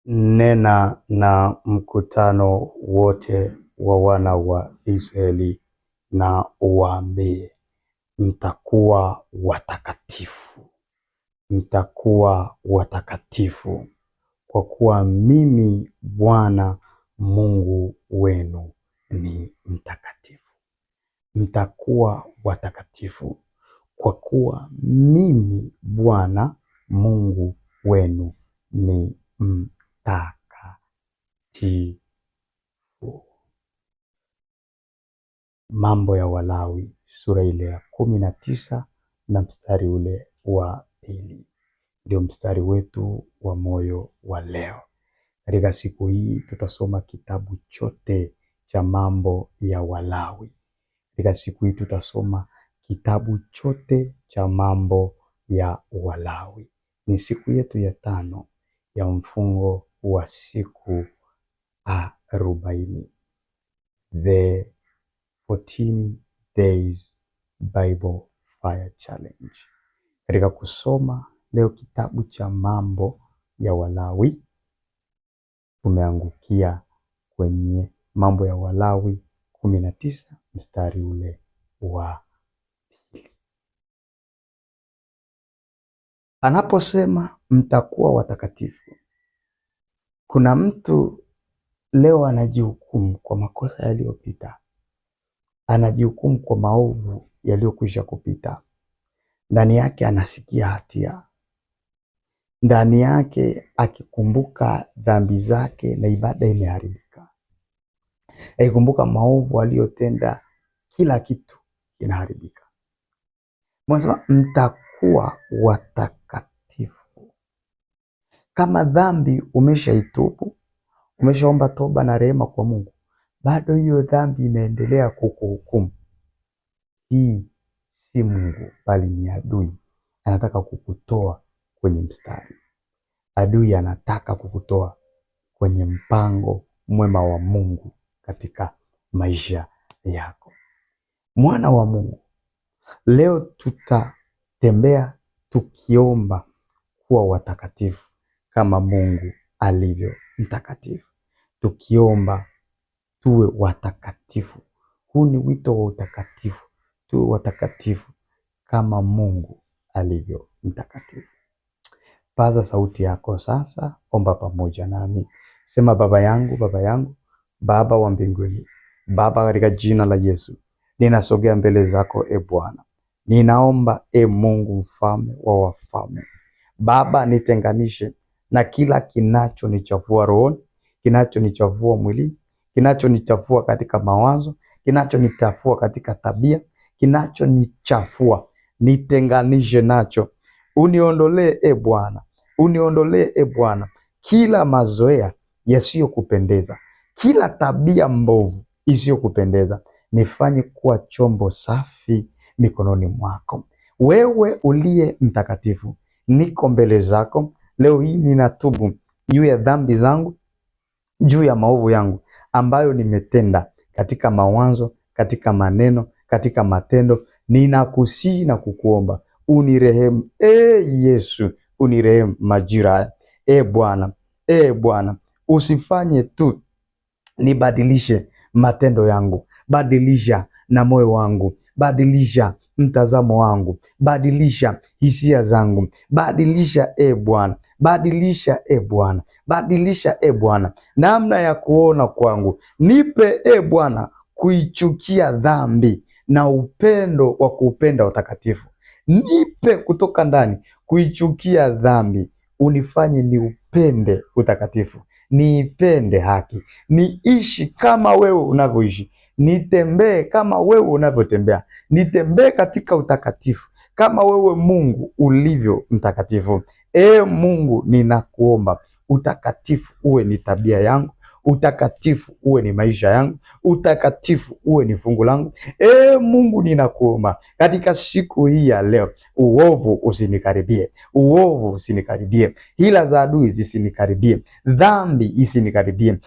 Nena na mkutano wote wa wana wa Israeli na uwaambie, mtakuwa watakatifu, mtakuwa watakatifu, kwa kuwa mimi Bwana Mungu wenu ni mtakatifu. Mtakuwa watakatifu, kwa kuwa mimi Bwana Mungu wenu ni mtakatifu. Mambo ya Walawi sura ile ya 19 na mstari ule wa 2 ndio mstari wetu wa moyo wa leo. Katika siku hii tutasoma kitabu chote cha mambo ya Walawi. Katika siku hii tutasoma kitabu chote cha mambo ya Walawi. Ni siku yetu ya 5 ya mfungo wa siku 40. The 14 days Bible fire challenge. Katika kusoma leo kitabu cha mambo ya Walawi, tumeangukia kwenye mambo ya Walawi 19 mstari ule wa 2. Anaposema mtakuwa watakatifu, kuna mtu leo anajihukumu kwa makosa yaliyopita, anajihukumu kwa maovu yaliyokwisha kupita. Ndani yake anasikia hatia, ndani yake akikumbuka dhambi zake na ibada imeharibika, akikumbuka maovu aliyotenda, kila kitu kinaharibika. Mwanasema mtakuwa watakatifu. Kama dhambi umeshaitubu, umeshaomba toba na rehema kwa Mungu, bado hiyo dhambi inaendelea kukuhukumu, hii si Mungu bali ni adui. Anataka kukutoa kwenye mstari. Adui anataka kukutoa kwenye mpango mwema wa Mungu katika maisha yako. Mwana wa Mungu, leo tutatembea tukiomba kuwa watakatifu kama Mungu alivyo mtakatifu. Tukiomba tuwe watakatifu. Huu ni wito wa utakatifu. Tuwe watakatifu kama Mungu alivyo mtakatifu. Paza sauti yako sasa, omba pamoja nami. Sema, Baba yangu, Baba yangu, Baba wa mbinguni, Baba, katika jina la Yesu, ninasogea mbele zako e Bwana. Ninaomba e Mungu mfalme wa wafalme, Baba, nitenganishe na kila kinachonichafua rohoni, kinachonichafua mwilini, kinachonichafua katika mawazo, kinachonichafua katika tabia, kinachonichafua, nitenganishe nacho. Uniondolee e Bwana, uniondolee e Bwana kila mazoea yasiyokupendeza, kila tabia mbovu isiyokupendeza. Nifanye kuwa chombo safi mikononi mwako. Wewe uliye mtakatifu, niko mbele zako leo hii, ninatubu juu ya dhambi zangu, juu ya maovu yangu ambayo nimetenda katika mawazo, katika maneno, katika matendo. Ninakusihi na kukuomba unirehemu Yesu, unirehemu majira haya Bwana. Bwana, usifanye tu nibadilishe matendo yangu, badilisha na moyo wangu, badilisha mtazamo wangu, badilisha hisia zangu, badilisha Bwana, badilisha Bwana, badilisha Bwana namna ya kuona kwangu. Nipe Bwana kuichukia dhambi na upendo wa kuupenda utakatifu. Nipe kutoka ndani kuichukia dhambi, unifanye niupende utakatifu, niipende haki, niishi kama wewe unavyoishi, nitembee kama wewe unavyotembea, nitembee katika utakatifu kama wewe Mungu ulivyo mtakatifu. Mungu, ninakuomba utakatifu uwe ni tabia yangu, utakatifu uwe ni maisha yangu, utakatifu uwe ni fungu langu. Mungu ninakuomba katika siku hii ya leo, uovu usinikaribie, uovu usinikaribie, hila za adui zisinikaribie, dhambi isinikaribie.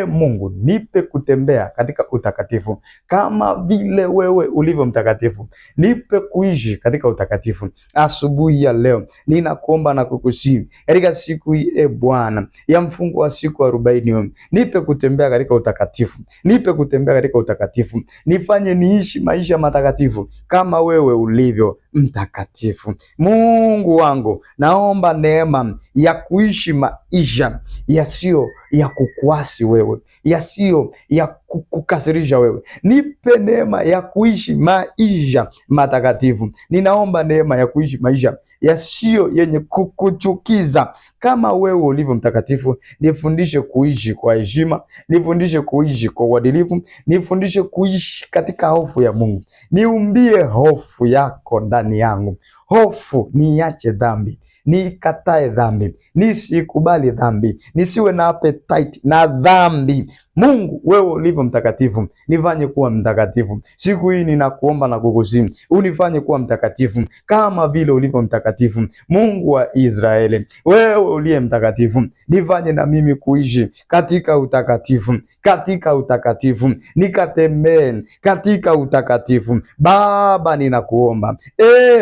Mungu nipe kutembea katika utakatifu kama vile wewe ulivyo mtakatifu, nipe kuishi katika utakatifu. Asubuhi ya leo ninakuomba na kukusihi katika siku hii Bwana ya mfungo wa siku 40, nipe kutembea katika utakatifu, nipe kutembea katika utakatifu, nifanye niishi maisha matakatifu kama wewe ulivyo mtakatifu. Mungu wangu, naomba neema ya kuishi maisha yasiyo ya kukuasi wewe, yasiyo ya kukasirisha wewe. Nipe neema ya kuishi maisha matakatifu. Ninaomba neema ya kuishi maisha yasiyo yenye kukuchukiza kama wewe ulivyo mtakatifu. Nifundishe kuishi kwa heshima, nifundishe kuishi kwa uadilifu, nifundishe kuishi katika hofu ya Mungu. Niumbie hofu yako ndani yangu, hofu, niache dhambi, nikatae dhambi, nisikubali dhambi, nisiwe na appetite na dhambi. Mungu, wewe ulivyo mtakatifu, nifanye kuwa mtakatifu. Siku hii ninakuomba na kukusihi, unifanye kuwa mtakatifu kama vile ulivyo mtakatifu. Mungu wa Israeli, wewe uliye mtakatifu, nifanye na mimi kuishi katika utakatifu, katika utakatifu, nikatembee katika utakatifu. Baba, ninakuomba,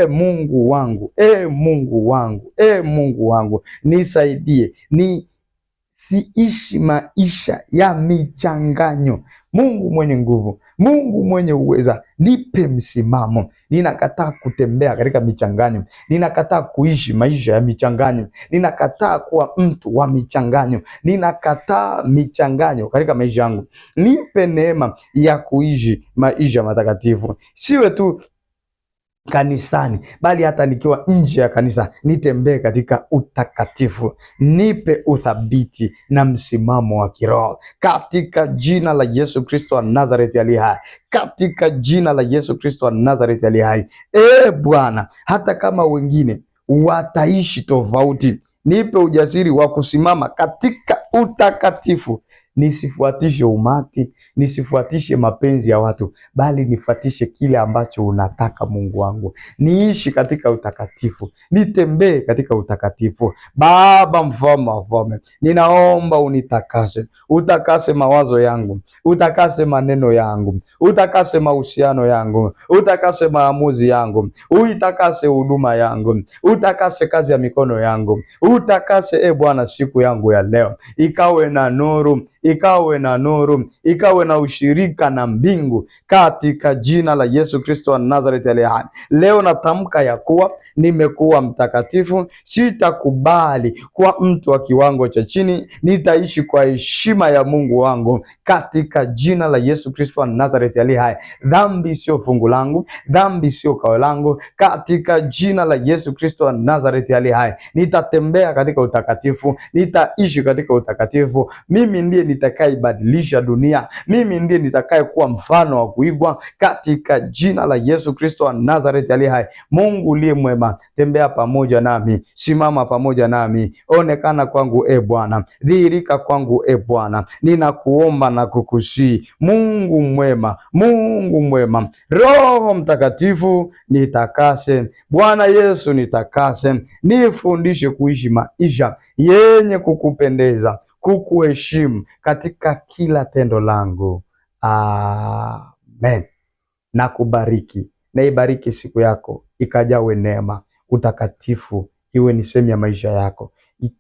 Mungu wangu, Mungu wangu, Mungu wangu, nisaidie siishi maisha ya michanganyo. Mungu mwenye nguvu, Mungu mwenye uweza, nipe msimamo. Ninakataa kutembea katika michanganyo, ninakataa kuishi maisha ya michanganyo, ninakataa kuwa mtu wa michanganyo, ninakataa michanganyo katika maisha yangu. Nipe neema ya kuishi maisha matakatifu, siwe tu kanisani bali hata nikiwa nje ya kanisa nitembee katika utakatifu. Nipe uthabiti na msimamo wa kiroho katika jina la Yesu Kristo wa Nazareti aliye hai, katika jina la Yesu Kristo wa Nazareti aliye hai. Bwana, hata kama wengine wataishi tofauti, nipe ujasiri wa kusimama katika utakatifu. Nisifuatishe umati, nisifuatishe mapenzi ya watu, bali nifuatishe kile ambacho unataka. Mungu wangu, niishi katika utakatifu, nitembee katika utakatifu. Baba, mfalme wa wafalme, ninaomba unitakase, utakase mawazo yangu, utakase maneno yangu, utakase mahusiano yangu, utakase maamuzi yangu, uitakase huduma yangu, utakase kazi ya mikono yangu, utakase Bwana siku yangu ya leo ikawe na nuru, ikawe na nuru, ikawe na ushirika na mbingu katika jina la Yesu Kristo wa Nazareti aliye hai. Leo natamka ya kuwa nimekuwa mtakatifu, sitakubali kuwa mtu wa kiwango cha chini, nitaishi kwa heshima ya Mungu wangu katika jina la Yesu Kristo wa Nazareti aliye hai. Dhambi sio fungu langu, dhambi sio kao langu katika jina la Yesu Kristo wa Nazareti aliye hai. Nitatembea katika utakatifu, nitaishi katika utakatifu. Mimi ndiye nitakaibadilisha dunia, mimi ndiye nitakaye kuwa mfano wa kuigwa katika jina la Yesu Kristo wa Nazareti aliye hai. Mungu uliye mwema, tembea pamoja nami, simama pamoja nami, onekana kwangu Bwana, dhihirika kwangu Bwana. Ninakuomba na kukusihi, Mungu mwema, Mungu mwema, Roho Mtakatifu nitakase. Bwana Yesu nitakase, nifundishe kuishi maisha yenye kukupendeza, kukuheshimu katika kila tendo langu. Amen. Na kubariki, na ibariki siku yako ikajawe neema, utakatifu iwe ni sehemu ya maisha yako,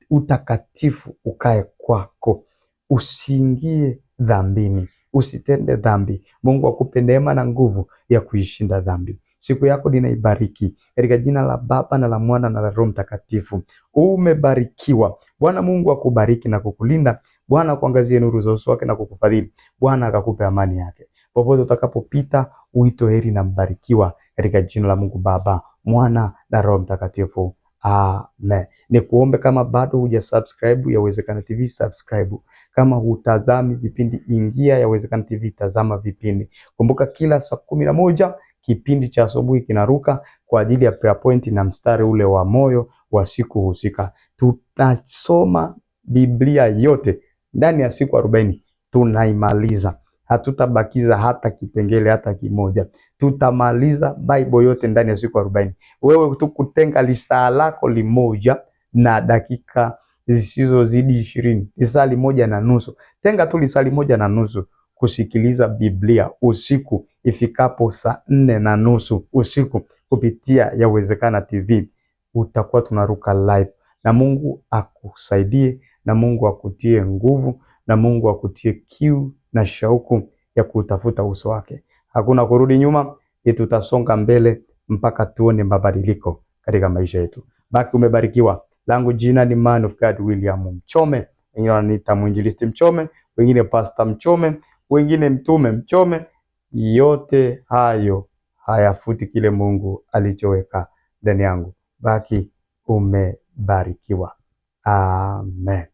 utakatifu ukae kwako, usiingie dhambini, usitende dhambi. Mungu akupe neema na nguvu ya kuishinda dhambi. Siku yako ninaibariki katika jina la Baba na la Mwana na la Roho Mtakatifu. Umebarikiwa. Bwana Mungu akubariki na kukulinda. Bwana akuangazie nuru za uso wake na kukufadhili. Bwana akakupe amani yake. Popote utakapopita uito heri na mbarikiwa katika jina la Mungu Baba, Mwana na Roho Mtakatifu. Amen. Nikuombe, kama bado hujasubscribe Yawezekana TV, subscribe. Kama hutazami vipindi, ingia Yawezekana TV, tazama vipindi. Kumbuka kila saa 11 kipindi cha asubuhi kinaruka kwa ajili ya prayer point na mstari ule wa moyo wa siku husika. Tutasoma Biblia yote ndani ya siku 40 tunaimaliza. Hatutabakiza hata kipengele hata kimoja. Tutamaliza Bible yote ndani ya siku 40. Wewe tu kutenga lisaa lako limoja na dakika zisizozidi 20, lisali moja na nusu. Tenga tu lisali moja na nusu kusikiliza Biblia usiku ifikapo saa 4:30 usiku kupitia Yawezekana TV. Utakuwa tunaruka live, na Mungu akusaidie, na Mungu akutie nguvu, na Mungu akutie kiu na shauku ya kutafuta uso wake. Hakuna kurudi nyuma, tutasonga mbele mpaka tuone mabadiliko katika maisha yetu. Baki umebarikiwa. Langu jina ni Man of God William Mchome. Wengine wananiita Mwinjilisti Mchome, wengine Pastor Mchome, wengine Mtume Mchome. Yote hayo hayafuti kile Mungu alichoweka ndani yangu. Baki umebarikiwa. Amen.